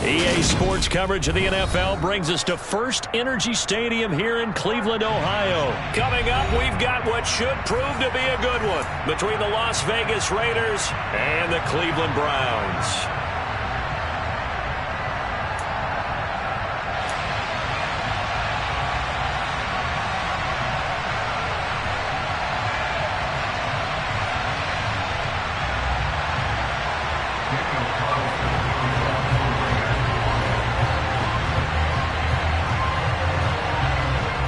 EA Sports coverage of the NFL brings us to First Energy Stadium here in Cleveland, Ohio. Coming up, we've got what should prove to be a good one between the Las Vegas Raiders and the Cleveland Browns.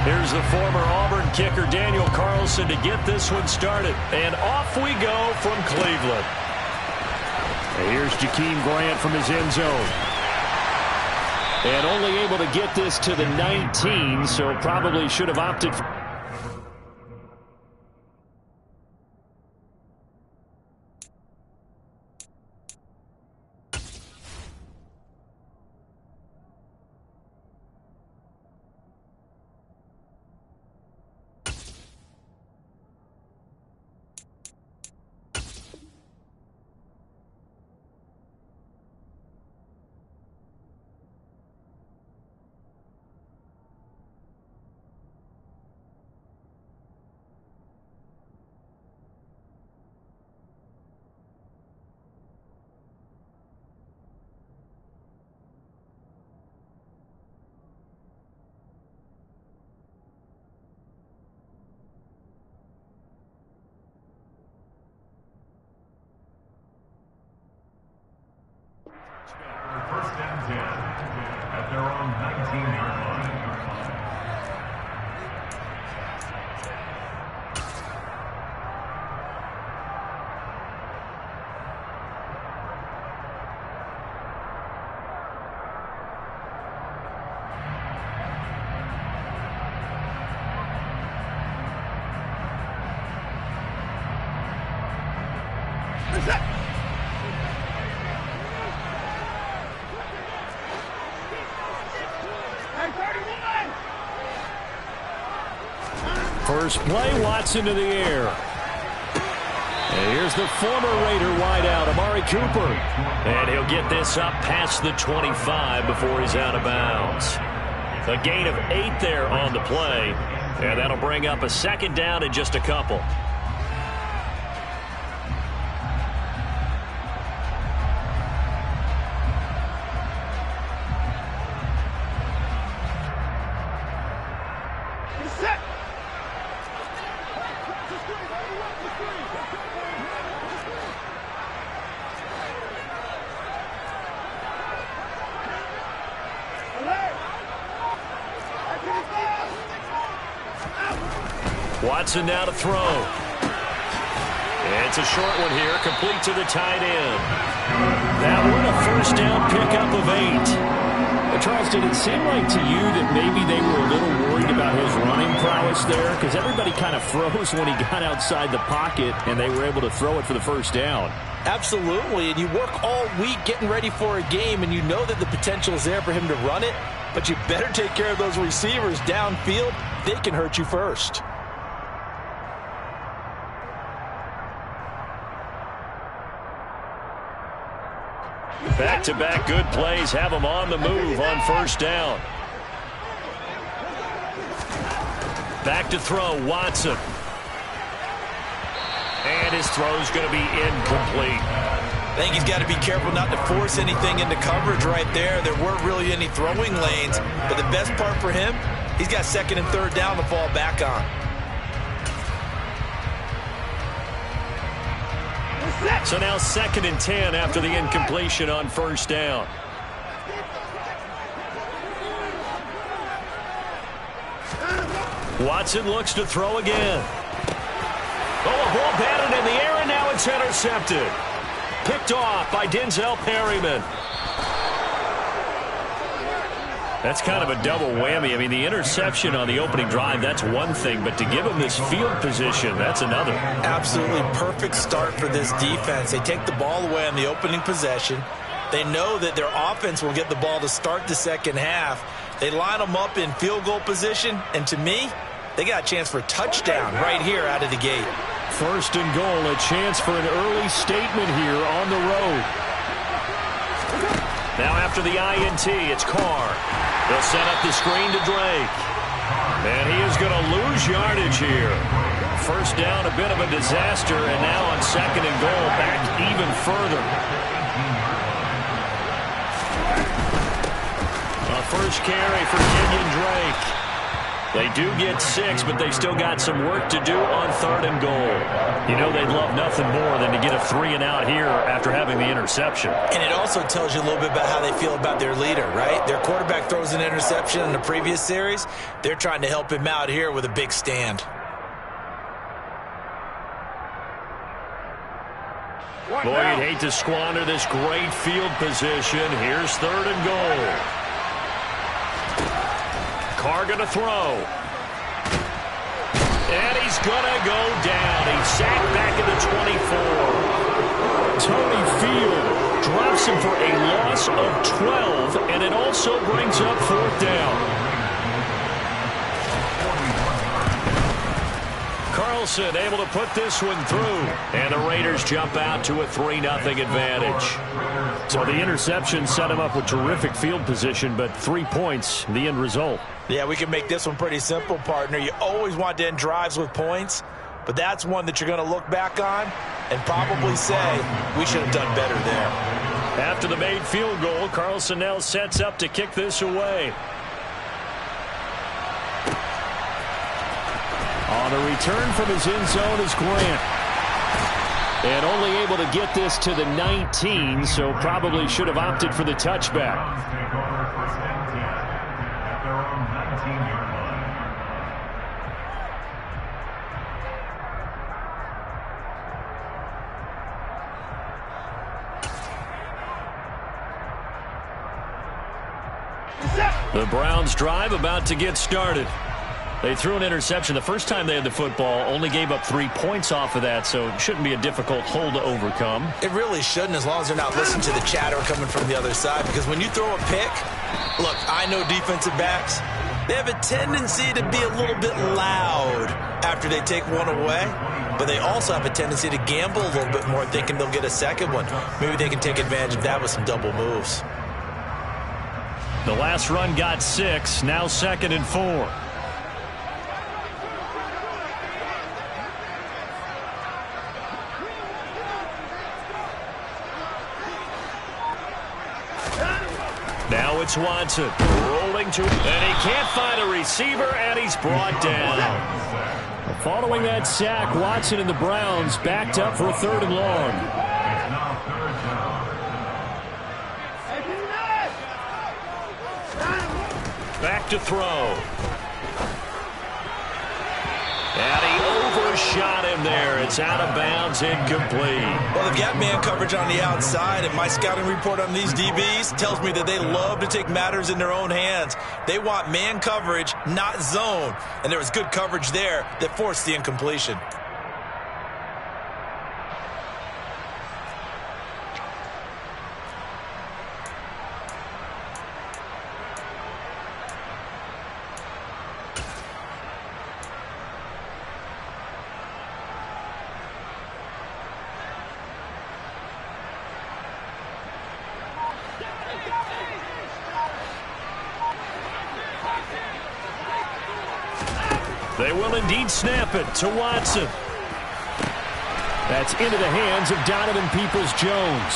Here's the former Auburn kicker, Daniel Carlson, to get this one started. And off we go from Cleveland. And here's Jakeem Grant from his end zone. And only able to get this to the 19, so probably should have opted for... First and 10 at their own 19-yard line. First play, Watson to the air. And here's the former Raider wideout, Amari Cooper. And he'll get this up past the 25 before he's out of bounds. A gain of 8 there on the play. And that'll bring up a second down in just a couple. Watson now to throw. And it's a short one here, complete to the tight end. That one a first down pickup of 8. But Charles, did it seem like to you that maybe they were a little worried about his running prowess there? Because everybody kind of froze when he got outside the pocket, and they were able to throw it for the first down. Absolutely, and you work all week getting ready for a game, and you know that the potential is there for him to run it, but you better take care of those receivers downfield. They can hurt you first. Back-to-back good plays have him on the move on first down. Back to throw, Watson. And his throw's going to be incomplete. I think he's got to be careful not to force anything into coverage right there. There weren't really any throwing lanes, but the best part for him, he's got second and third down to fall back on. So now second and 10 after the incompletion on first down. Watson looks to throw again. Oh, a ball batted in the air, and now it's intercepted. Picked off by Denzel Perryman. That's kind of a double whammy. I mean, the interception on the opening drive, that's one thing, but to give him this field position, that's another. Absolutely perfect start for this defense. They take the ball away on the opening possession. They know that their offense will get the ball to start the second half. They line them up in field goal position, and to me, they got a chance for a touchdown right here out of the gate. First and goal, a chance for an early statement here on the road. Now after the INT, it's Carr. They'll set up the screen to Drake. And he is going to lose yardage here. First down, a bit of a disaster, and now on second and goal, back even further. A first carry for Kenyon Drake. They do get 6, but they still got some work to do on third and goal. You know they'd love nothing more than to get a 3-and-out here after having the interception. And it also tells you a little bit about how they feel about their leader, right? Their quarterback throws an interception in the previous series. They're trying to help him out here with a big stand. Boy, you'd hate to squander this great field position. Here's third and goal. Carr going to throw. And he's going to go down. He's sacked back at the 24. Tony Field drops him for a loss of 12, and it also brings up fourth down. Carlson able to put this one through, and the Raiders jump out to a 3-0 advantage. So the interception set him up with terrific field position, but 3 points, the end result. Yeah, we can make this one pretty simple, partner. You always want to end drives with points, but that's one that you're going to look back on and probably say, we should have done better there. After the made field goal, Carlson now sets up to kick this away. On a return from his end zone is Grant. And only able to get this to the 19, so probably should have opted for the touchback. Take over first and 10 at their own 19-yard line. The Browns drive about to get started. They threw an interception the first time they had the football, only gave up 3 points off of that, so it shouldn't be a difficult hole to overcome. It really shouldn't, as long as they're not listening to the chatter coming from the other side, because when you throw a pick, look, I know defensive backs, they have a tendency to be a little bit loud after they take one away, but they also have a tendency to gamble a little bit more, thinking they'll get a second one. Maybe they can take advantage of that with some double moves. The last run got 6, now second and 4. Now it's Watson rolling to, and he can't find a receiver, and he's brought down. Following that sack, Watson and the Browns backed up for a third and long. Now third down. Back to throw. And he overshot him there. It's out of bounds, incomplete. Well, they've got man coverage on the outside, and my scouting report on these DBs tells me that they love to take matters in their own hands. They want man coverage, not zone. And there was good coverage there that forced the incompletion. They will indeed snap it to Watson. That's into the hands of Donovan Peoples-Jones.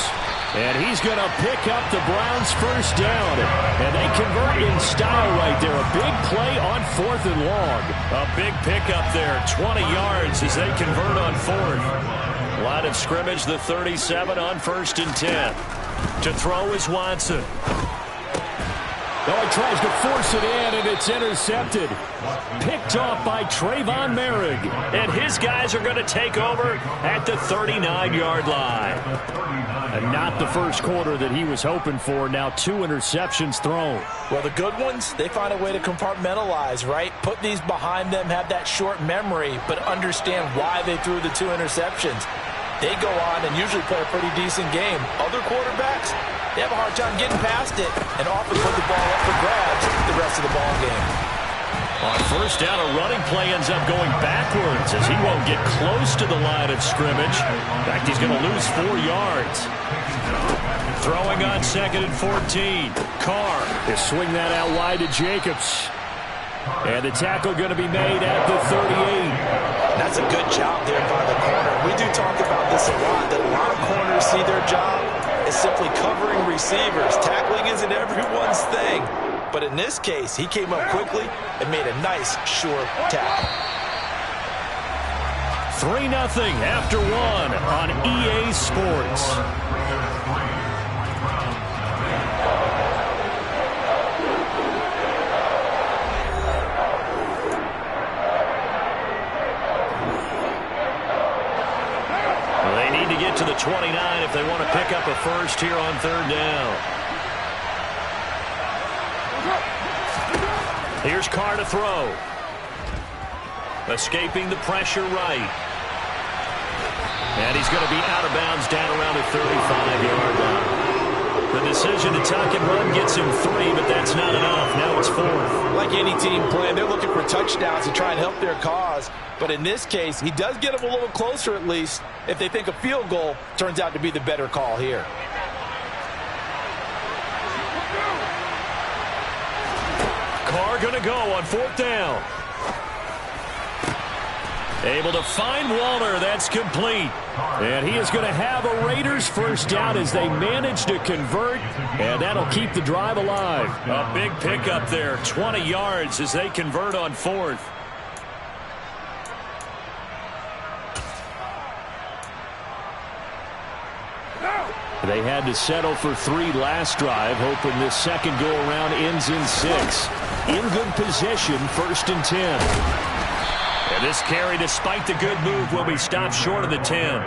And he's going to pick up the Browns' first down. And they convert in style right there. A big play on fourth and long. A big pickup there, 20 yards as they convert on fourth. Line of scrimmage, the 37 on first and 10. To throw is Watson. Oh, he tries to force it in, and it's intercepted. Picked off by Trayvon Merrick. And his guys are going to take over at the 39-yard line. And not the first quarter that he was hoping for. Now 2 interceptions thrown. Well, the good ones, they find a way to compartmentalize, right? Put these behind them, have that short memory, but understand why they threw the 2 interceptions. They go on and usually play a pretty decent game. Other quarterbacks, they have a hard time getting past it and often put the ball up for grabs the rest of the ball game. On first down, a running play ends up going backwards as he won't get close to the line of scrimmage. In fact, he's going to lose 4 yards. Throwing on 2nd and 14. Carr. They swing that out wide to Jacobs. And the tackle going to be made at the 38. That's a good job there by the corner. We do talk about this a lot, that a lot of corners see their job as simply covering receivers. Tackling isn't everyone's thing. But in this case, he came up quickly and made a nice, short tackle. 3-0 after 1 on EA Sports. To get to the 29 if they want to pick up a first here on 3rd down. Here's Carr to throw. Escaping the pressure right. And he's going to be out of bounds down around the 35-yard line. The decision to tuck and run gets him 3, but that's not enough. Now it's 4th. Like any team playing, they're looking for touchdowns to try and help their cause. But in this case, he does get them a little closer at least if they think a field goal turns out to be the better call here. Carr going to go on 4th down. Able to find Waller. That's complete. And he is going to have a Raiders first down as they manage to convert, and that'll keep the drive alive. A big pickup there, 20 yards as they convert on 4th. They had to settle for 3 last drive, hoping this second go-around ends in 6. In good position, 1st and 10. And this carry, despite the good move, will be stopped short of the 10.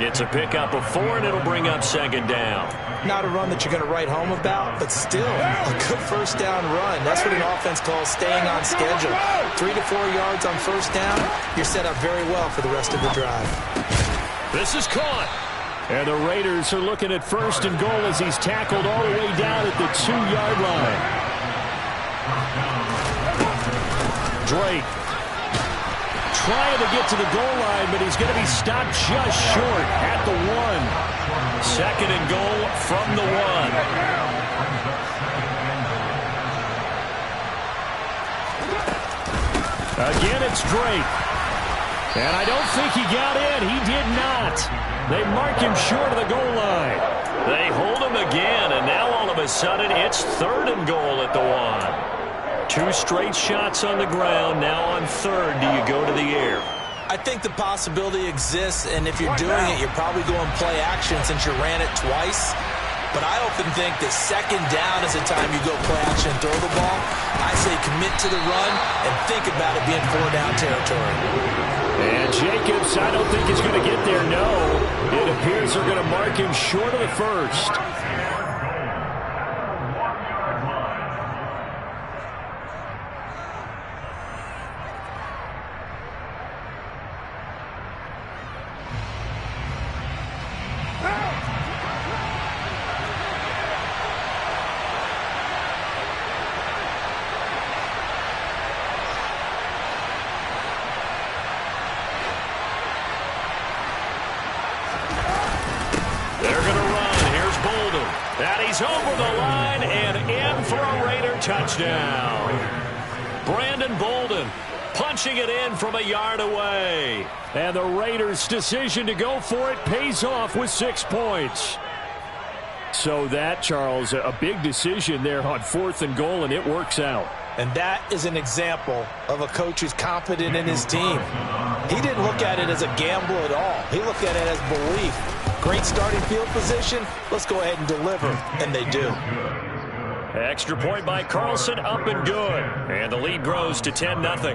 It's a pickup of 4, and it'll bring up 2nd down. Not a run that you're going to write home about, but still a good first down run. That's what an offense calls staying on schedule. 3 to 4 yards on first down, you're set up very well for the rest of the drive. This is caught. And the Raiders are looking at 1st and goal as he's tackled all the way down at the 2-yard line. Drake trying to get to the goal line, but he's going to be stopped just short at the 1. 2nd and goal from the 1. Again, it's Drake. And I don't think he got in. He did not. They mark him short of the goal line. They hold him again, and now all of a sudden it's 3rd and goal at the 1. 2 straight shots on the ground. Now on 3rd, do you go to the air? I think the possibility exists, and if you're doing it, you're probably going play action since you ran it twice. But I often think that 2nd down is the time you go play action and throw the ball. I say commit to the run and think about it being 4-down territory. And Jacobs, I don't think he's going to get there, no. It appears they're going to mark him short of the 1st. Over the line and in for a Raider touchdown. Brandon Bolden punching it in from a yard away. And the Raiders' decision to go for it pays off with 6 points. So that, Charles, a big decision there on 4th and goal, and it works out. And that is an example of a coach who's confident in his team. He didn't look at it as a gamble at all. He looked at it as belief. Great starting field position. Let's go ahead and deliver. And they do. Extra point by Carlson, up and good. And the lead grows to 10-0.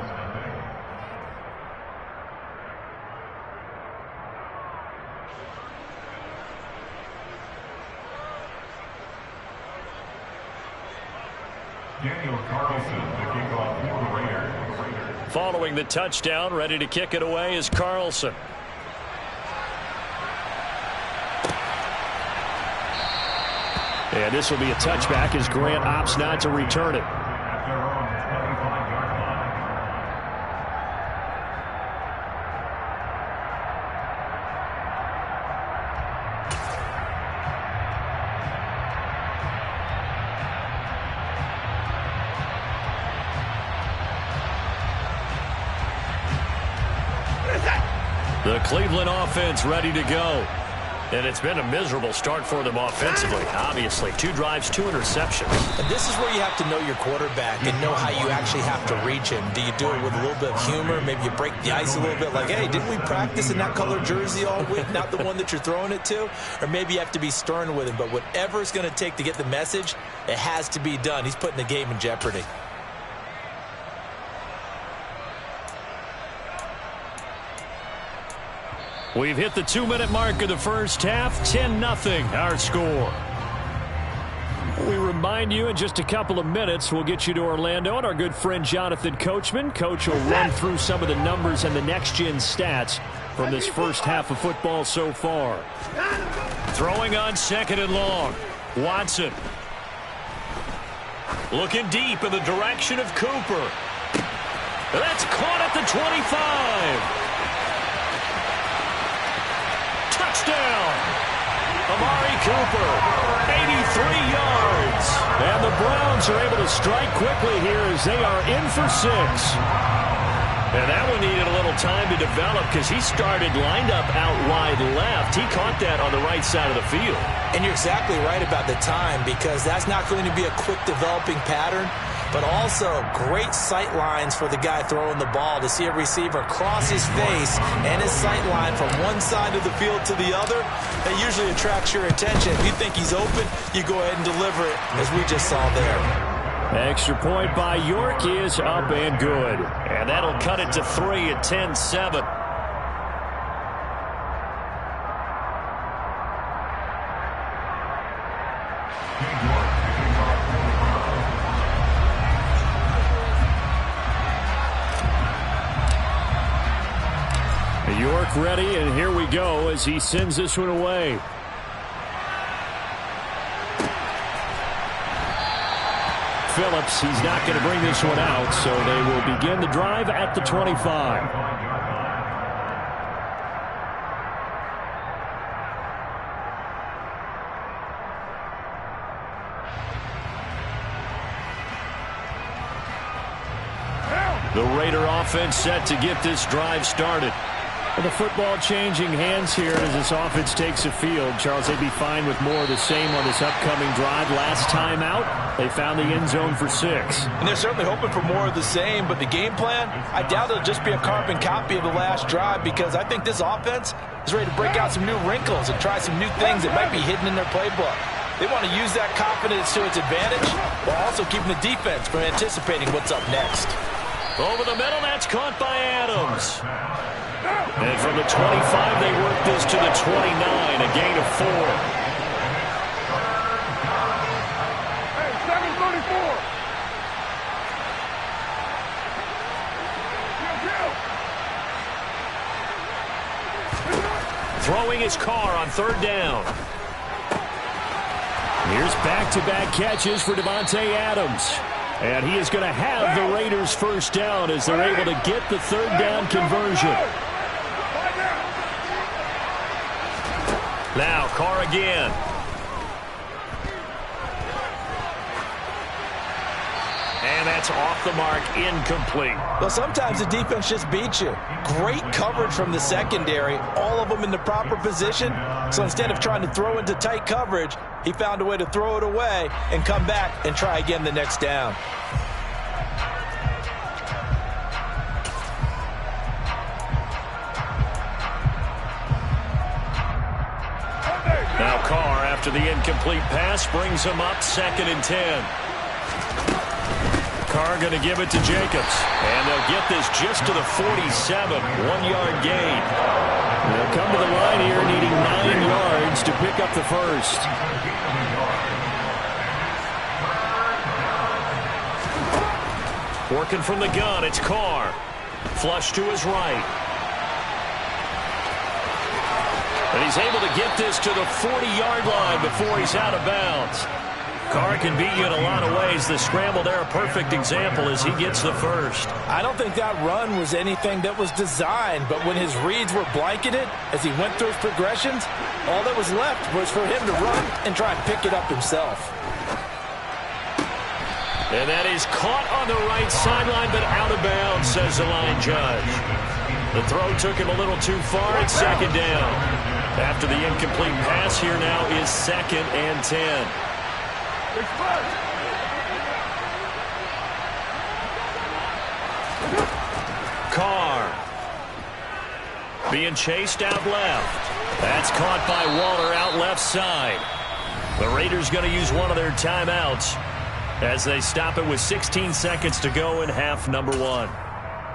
Daniel Carlson, the kickoff for the Raiders. Following the touchdown, ready to kick it away is Carlson. And this will be a touchback as Grant opts not to return it. At their own 25-yard line. The Cleveland offense ready to go. And it's been a miserable start for them offensively, obviously. 2 drives, 2 interceptions. And this is where you have to know your quarterback and know how you actually have to reach him. Do you do it with a little bit of humor? Maybe you break the ice a little bit like, hey, didn't we practice in that color jersey all week, not the one that you're throwing it to? Or maybe you have to be stern with him. But whatever it's going to take to get the message, it has to be done. He's putting the game in jeopardy. We've hit the 2-minute mark of the first half. 10-0 our score. We remind you in just a couple of minutes we'll get you to Orlando and our good friend Jonathan Coachman. Coach will run through some of the numbers and the next-gen stats from this first half of football so far. Throwing on 2nd and long. Watson. Looking deep in the direction of Cooper. That's caught at the 25. Touchdown! Amari Cooper, 83 yards. And the Browns are able to strike quickly here as they are in for 6. And that one needed a little time to develop because he started lined up out wide left. He caught that on the right side of the field. And you're exactly right about the time because that's not going to be a quick developing pattern, but also great sight lines for the guy throwing the ball to see a receiver cross his face and his sight line from one side of the field to the other. That usually attracts your attention. If you think he's open, you go ahead and deliver it, as we just saw there. Extra point by York is up and good. And that'll cut it to 3 at 10-7. York ready, and here we go as he sends this one away. Phillips, he's not going to bring this one out, so they will begin the drive at the 25. The Raider offense set to get this drive started. And the football changing hands here as this offense takes the field. Charles, they'd be fine with more of the same on this upcoming drive. Last time out, they found the end zone for 6. And they're certainly hoping for more of the same, but the game plan, I doubt it'll just be a carbon copy of the last drive because I think this offense is ready to break out some new wrinkles and try some new things that might be hidden in their playbook. They want to use that confidence to its advantage while also keeping the defense from anticipating what's up next. Over the middle, that's caught by Adams. And from the 25, they work this to the 29, a gain of 4. Hey, 734. Throwing his car on 3rd down. Here's back-to-back catches for Davante Adams. And he is going to have the Raiders first down as they're able to get the 3rd down conversion. Now Carr again. And that's off the mark, incomplete. Well, sometimes the defense just beats you. Great coverage from the secondary, all of them in the proper position. So instead of trying to throw into tight coverage, he found a way to throw it away and come back and try again the next down. Now Carr, after the incomplete pass, brings him up 2nd and 10. Carr going to give it to Jacobs. And they'll get this just to the 47. 1-yard gain. They'll come to the line here needing 9 yards to pick up the first. Working from the gun, it's Carr. Flush to his right. And he's able to get this to the 40-yard line before he's out of bounds. Carr can beat you in a lot of ways. The scramble there, a perfect example as he gets the first. I don't think that run was anything that was designed, but when his reads were blanketed as he went through his progressions, all that was left was for him to run and try and pick it up himself. And that is caught on the right sideline, but out of bounds, says the line judge. The throw took him a little too far. It's second down. After the incomplete pass, here now is 2nd and 10. Carr being chased out left. That's caught by Waller out left side. The Raiders going to use one of their timeouts as they stop it with 16 seconds to go in half number 1.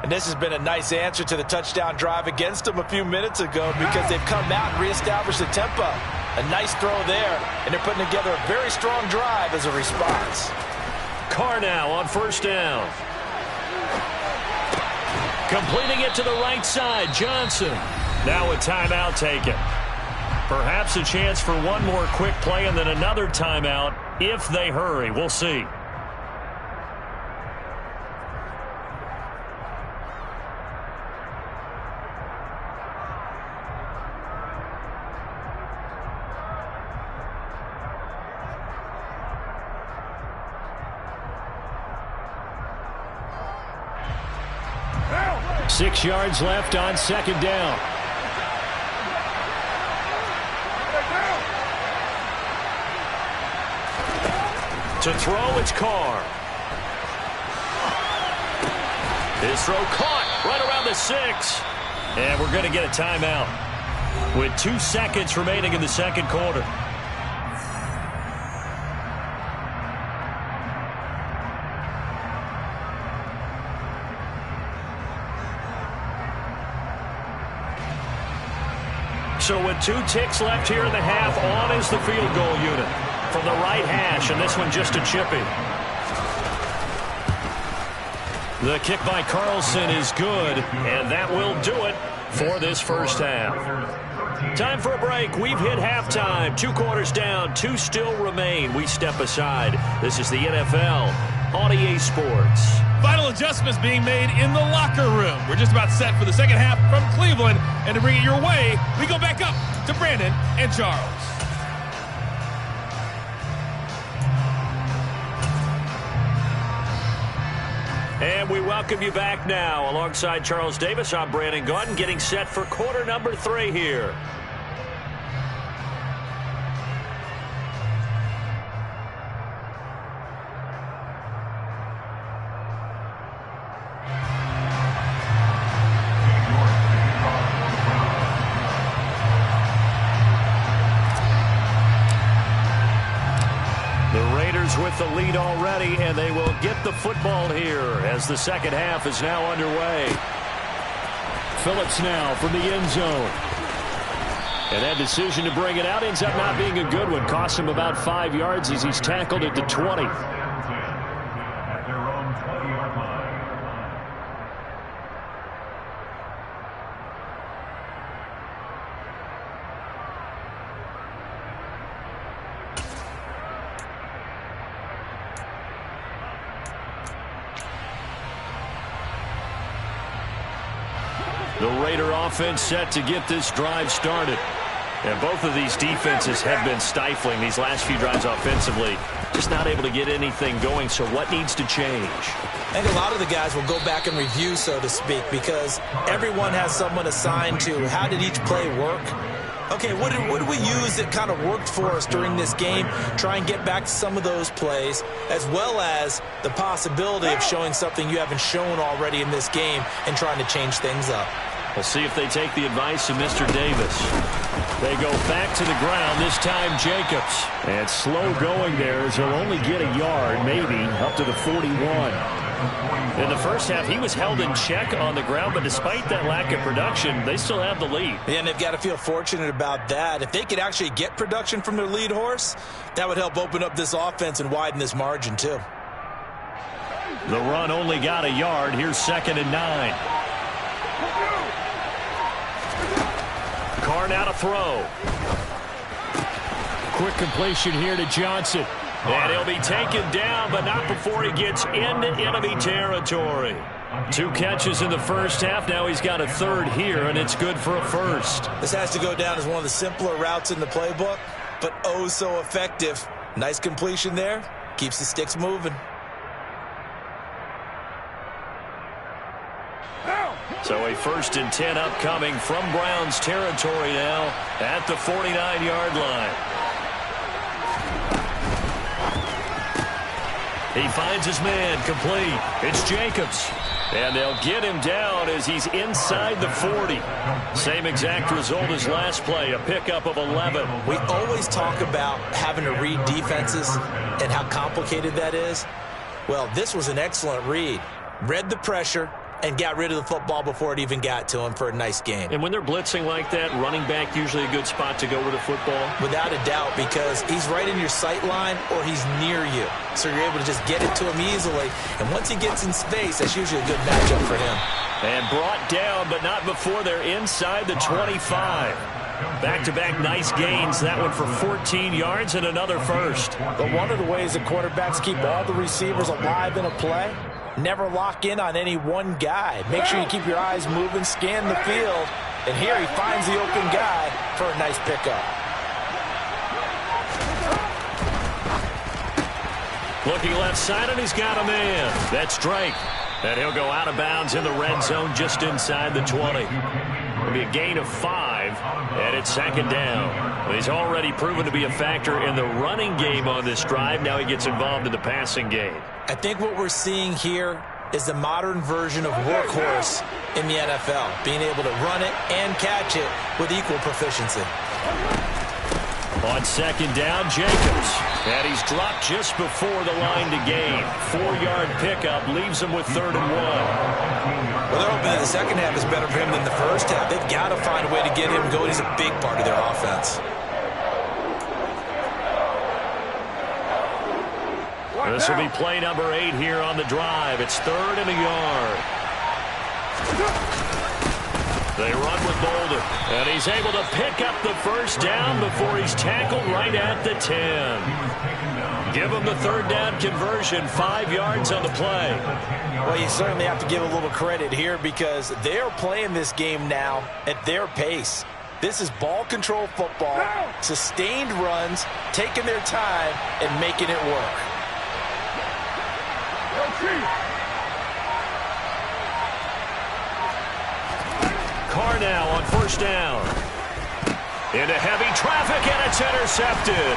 And this has been a nice answer to the touchdown drive against them a few minutes ago because they've come out and reestablished the tempo. A nice throw there, and they're putting together a very strong drive as a response. Carr now on 1st down. Completing it to the right side, Johnson. Now a timeout taken. Perhaps a chance for one more quick play and then another timeout if they hurry. We'll see. Now. 6 yards left on 2nd down. To throw, it's Carr. His throw caught right around the 6. And we're going to get a timeout with 2 seconds remaining in the 2nd quarter. So with 2 ticks left here in the half, on is the field goal unit from the right hash, and this one just a chippy. The kick by Carlson is good, and that will do it for this first half. Time for a break. We've hit halftime. 2 quarters down, 2 still remain. We step aside. This is the NFL on EA Sports. Final adjustments being made in the locker room. We're just about set for the second half from Cleveland. And to bring it your way, we go back up to Brandon and Charles. And we welcome you back now. Alongside Charles Davis, I'm Brandon Gaudin, getting set for quarter number 3 here. With the lead already, and they will get the football here as the second half is now underway. Phillips now from the end zone. And that decision to bring it out ends up not being a good one. Cost him about 5 yards as he's tackled at the 20. At their own 20-yard line. The Raider offense set to get this drive started. And both of these defenses have been stifling these last few drives offensively. Just not able to get anything going, so what needs to change? I think a lot of the guys will go back and review, so to speak, because everyone has someone assigned to how did each play work. Okay, what did we use that kind of worked for us during this game? Try and get back to some of those plays, as well as the possibility of showing something you haven't shown already in this game and trying to change things up. We'll see if they take the advice of Mr. Davis. They go back to the ground, this time Jacobs. And slow going there as he'll only get a yard, maybe, up to the 41. In the first half, he was held in check on the ground, but despite that lack of production, they still have the lead. And they've got to feel fortunate about that. If they could actually get production from their lead horse, that would help open up this offense and widen this margin, too. The run only got a yard. Here's 2nd and 9. Carr now to throw. Quick completion here to Johnson. And he'll be taken down, but not before he gets into enemy territory. 2 catches in the first half. Now he's got a 3rd here, and it's good for a 1st. This has to go down as one of the simpler routes in the playbook, but oh so effective. Nice completion there. Keeps the sticks moving. So a 1st and 10 upcoming from Browns territory now at the 49-yard line. He finds his man complete. It's Jacobs. And they'll get him down as he's inside the 40. Same exact result as last play, a pickup of 11. We always talk about having to read defenses and how complicated that is. Well, this was an excellent read. Read the pressure and got rid of the football before it even got to him for a nice gain. And when they're blitzing like that, running back usually a good spot to go with the football? Without a doubt, because he's right in your sight line or he's near you. So you're able to just get it to him easily. And once he gets in space, that's usually a good matchup for him. And brought down, but not before they're inside the 25. Back-to-back nice gains. That one for 14 yards and another first. But one of the ways the quarterbacks keep all the receivers alive in a play, never lock in on any one guy. Make sure you keep your eyes moving, scan the field. And here he finds the open guy for a nice pickup. Looking left side, and he's got a man. That's Drake. And he'll go out of bounds in the red zone just inside the 20. It'll be a gain of 5, and it's 2nd down. He's already proven to be a factor in the running game on this drive. Now he gets involved in the passing game. I think what we're seeing here is the modern version of workhorse in the NFL, being able to run it and catch it with equal proficiency. On 2nd down, Jacobs. And he's dropped just before the line to gain. 4-yard pickup leaves him with 3rd and 1. Well, they're hoping that the second half is better for him than the first half. They've got to find a way to get him going. He's a big part of their offense. This will be play number 8 here on the drive. It's 3rd and a yard. They run with Bolden, and he's able to pick up the first down before he's tackled right at the 10. Give him the 3rd down conversion, 5 yards on the play. Well, you certainly have to give a little credit here because they're playing this game now at their pace. This is ball control football, sustained runs, taking their time, and making it work. Carr now on 1st down. Into heavy traffic, and it's intercepted.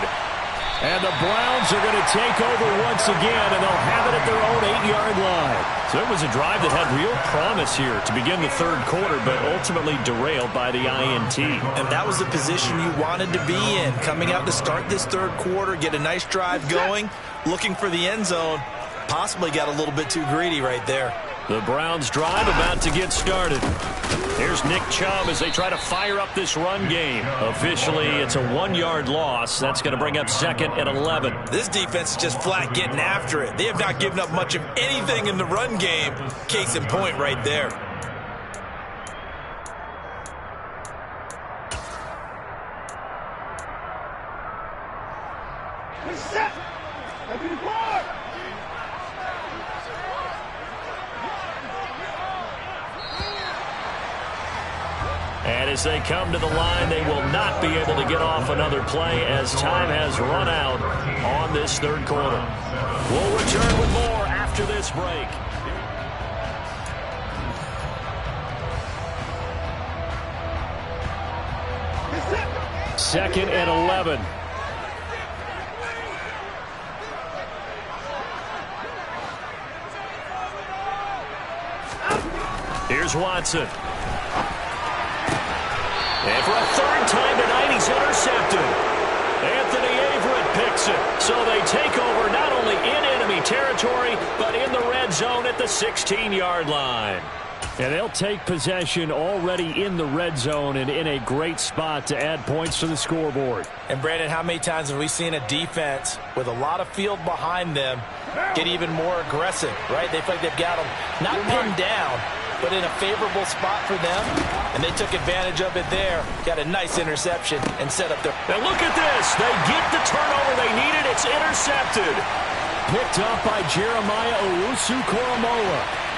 And the Browns are going to take over once again, and they'll have it at their own 8-yard line. So it was a drive that had real promise here to begin the 3rd quarter, but ultimately derailed by the INT. And that was the position you wanted to be in, coming out to start this 3rd quarter, get a nice drive going, looking for the end zone. Possibly got a little bit too greedy right there. The Browns drive about to get started. Here's Nick Chubb as they try to fire up this run game. Officially, it's a 1-yard loss. That's going to bring up 2nd and 11. This defense is just flat getting after it. They have not given up much of anything in the run game. Case in point right there. And as they come to the line, they will not be able to get off another play as time has run out on this 3rd quarter. We'll return with more after this break. Second and 11. Here's Watson. And for a 3rd time tonight, he's intercepted. Anthony Averett picks it. So they take over not only in enemy territory, but in the red zone at the 16-yard line. And they'll take possession already in the red zone and in a great spot to add points to the scoreboard. And, Brandon, how many times have we seen a defense with a lot of field behind them get even more aggressive, right? They feel like they've got them not pinned down, but in a favorable spot for them, and they took advantage of it there. Got a nice interception and set up their... And look at this. They get the turnover they needed. It's intercepted. Picked up by Jeremiah Owusu-Koramoah.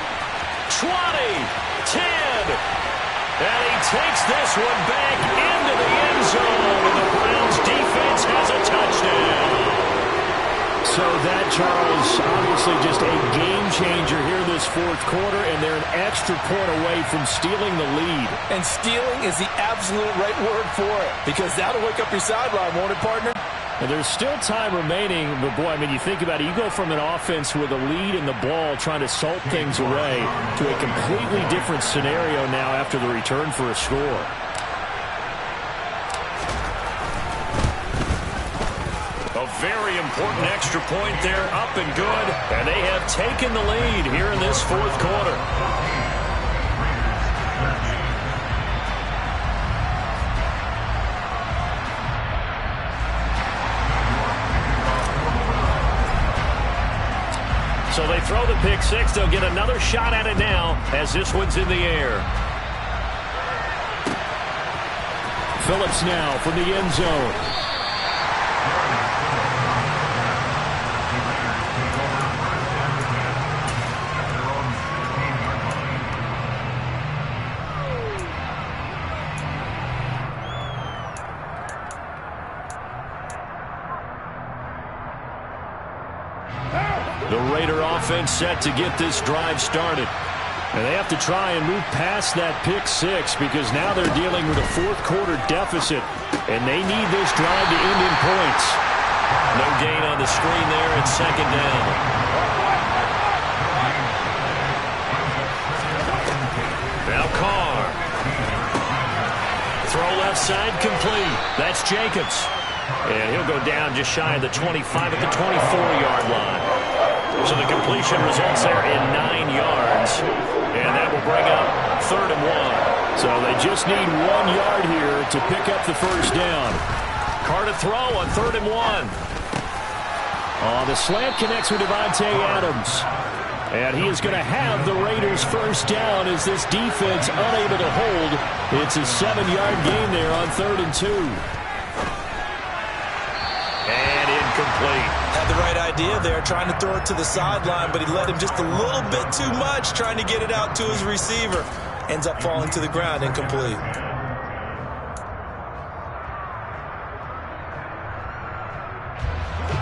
20, 10, and he takes this one back into the end zone, and the Browns defense has a touchdown. So that, Charles, obviously just a game changer here in this fourth quarter, and they're an extra point away from stealing the lead. And stealing is the absolute right word for it, because that'll wake up your sideline, won't it, partner? And there's still time remaining, but boy, I mean, you think about it, you go from an offense with a lead in the ball trying to salt things away to a completely different scenario now after the return for a score. A very important extra point there, up and good. And they have taken the lead here in this fourth quarter. So they throw the pick six. They'll get another shot at it now as this one's in the air. Phillips now from the end zone. The Raider offense set to get this drive started. And they have to try and move past that pick six because now they're dealing with a fourth quarter deficit, and they need this drive to end in points. No gain on the screen there at second down. Now Carr. Throw left side complete. That's Jacobs. And he'll go down just shy of the 25 at the 24-yard line. So the completion results there in 9 yards. And that will bring up 3rd and 1. So they just need 1 yard here to pick up the first down. Carr to throw on 3rd and 1. The slant connects with Davante Adams. And he is going to have the Raiders first down as this defense unable to hold. It's a 7-yard gain there on 3rd and 2. And incomplete. Had the right idea there, trying to throw it to the sideline, but he let him just a little bit too much, trying to get it out to his receiver. Ends up falling to the ground, incomplete.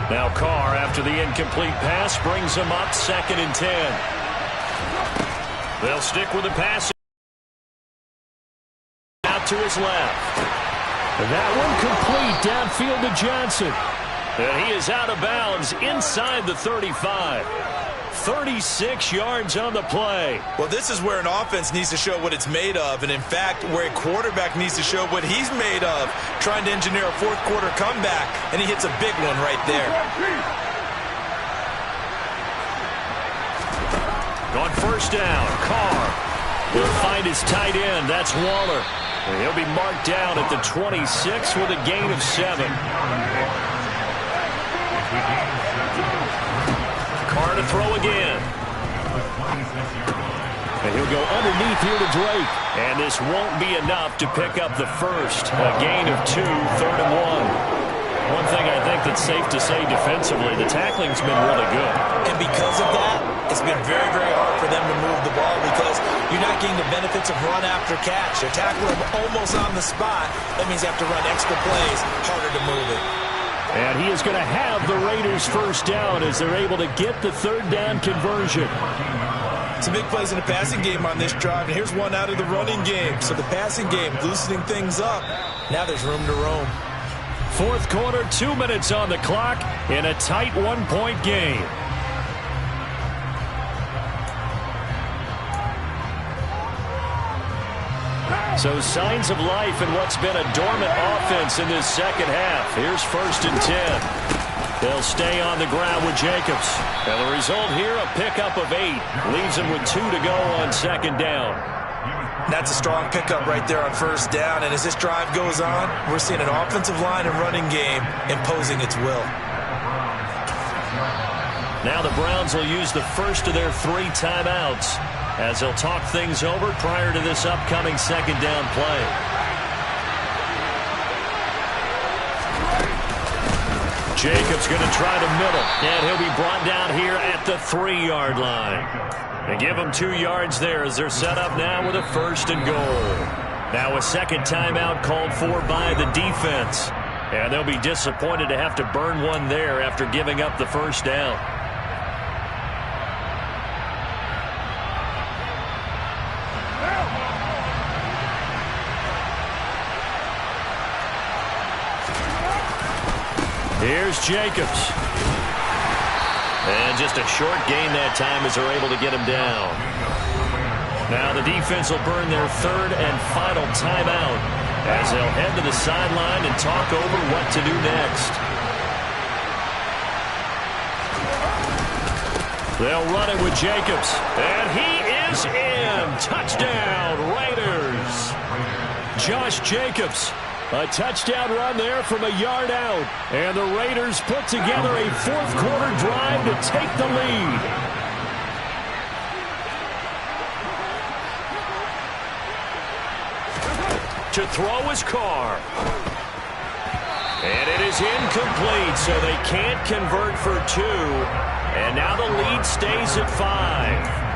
Now Carr, after the incomplete pass, brings him up 2nd and 10. They'll stick with the pass. Out to his left. That one complete downfield to Johnson. And he is out of bounds inside the 35. 36 yards on the play. Well, this is where an offense needs to show what it's made of, and in fact, where a quarterback needs to show what he's made of, trying to engineer a fourth quarter comeback, and he hits a big one right there. On first down, Carr will find his tight end. That's Waller. And he'll be marked down at the 26 with a gain of 7. Carr to throw again. And he'll go underneath here to Drake. And this won't be enough to pick up the first. A gain of 2, 3rd and 1. One thing I think that's safe to say defensively, the tackling's been really good. And because of that, it's been very, very hard for them to move the ball because you're not getting the benefits of run after catch. They're tackling them almost on the spot. That means they have to run extra plays, harder to move it. And he is going to have the Raiders first down as they're able to get the 3rd down conversion. Some big plays in the passing game on this drive, and here's one out of the running game. So the passing game loosening things up. Now there's room to roam. Fourth quarter, 2 minutes on the clock in a tight 1-point game. So signs of life in what's been a dormant offense in this second half. Here's 1st and 10. They'll stay on the ground with Jacobs. And the result here, a pickup of 8. Leaves them with 2 to go on 2nd down. That's a strong pickup right there on 1st down. And as this drive goes on, we're seeing an offensive line and running game imposing its will. Now the Browns will use the first of their 3 timeouts as they'll talk things over prior to this upcoming 2nd down play. Jacobs going to try the middle, and he'll be brought down here at the 3-yard line. They give him 2 yards there as they're set up now with a 1st and goal. Now a 2nd timeout called for by the defense. And they'll be disappointed to have to burn one there after giving up the first down. Here's Jacobs. And just a short gain that time as they're able to get him down. Now the defense will burn their third and final timeout as they'll head to the sideline and talk over what to do next. They'll run it with Jacobs. And he is in. Touchdown, Raiders. Josh Jacobs. A touchdown run there from a yard out. And the Raiders put together a fourth-quarter drive to take the lead. To throw is Carr. And it is incomplete, so they can't convert for two. And now the lead stays at 5.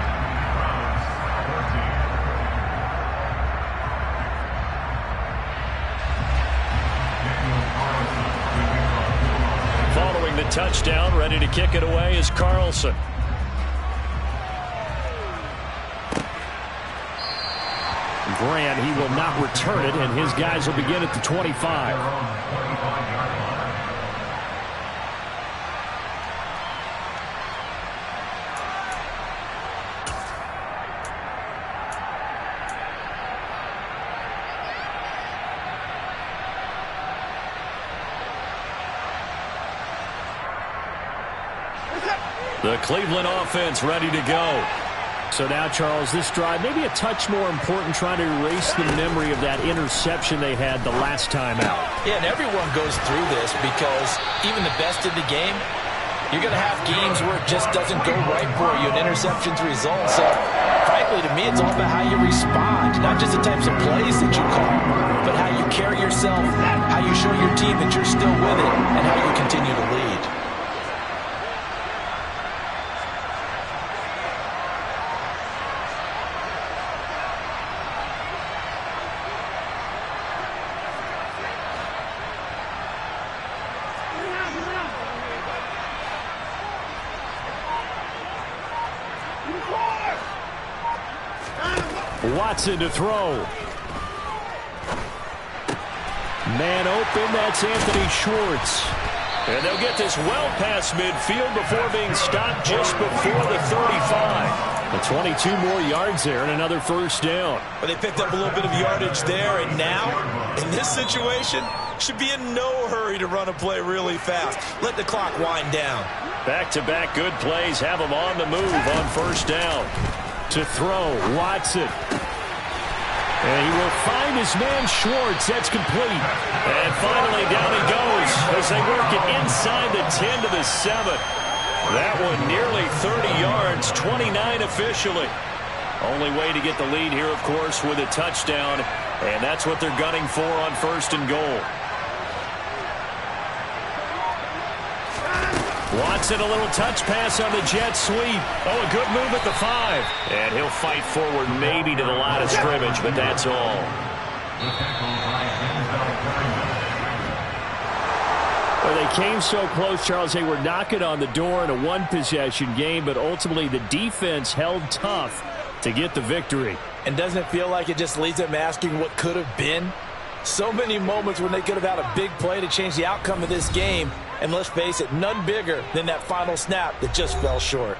Following the touchdown, ready to kick it away is Carlson. Grant, he will not return it, and his guys will begin at the 25. The Cleveland offense ready to go. So now, Charles, this drive maybe a touch more important, trying to erase the memory of that interception they had the last time out. Yeah, and everyone goes through this because even the best in the game, you're going to have games where it just doesn't go right for you, and interceptions result. So, frankly, to me, it's all about how you respond, not just the types of plays that you call, but how you carry yourself, how you show your team that you're still with it, and how you continue to lead. Watson to throw. Man open, that's Anthony Schwartz. And they'll get this well past midfield before being stopped just before the 35. The 22 more yards there and another first down. But they picked up a little bit of yardage there, and now, in this situation, should be in no hurry to run a play really fast. Let the clock wind down. Back-to-back good plays have them on the move on first down. To throw, Watson. And he will find his man Schwartz. That's complete. And finally down he goes as they work it inside the 10 to the 7. That one nearly 30 yards, 29 officially. Only way to get the lead here, of course, with a touchdown. And that's what they're gunning for on first and goal. Watson, a little touch pass on the jet sweep. Oh, a good move at the 5. And he'll fight forward maybe to the line of scrimmage, but that's all. Well, they came so close, Charles. They were knocking on the door in a one-possession game, but ultimately the defense held tough to get the victory. And doesn't it feel like it just leaves them asking what could have been? So many moments when they could have had a big play to change the outcome of this game. And let's face it, none bigger than that final snap that just fell short.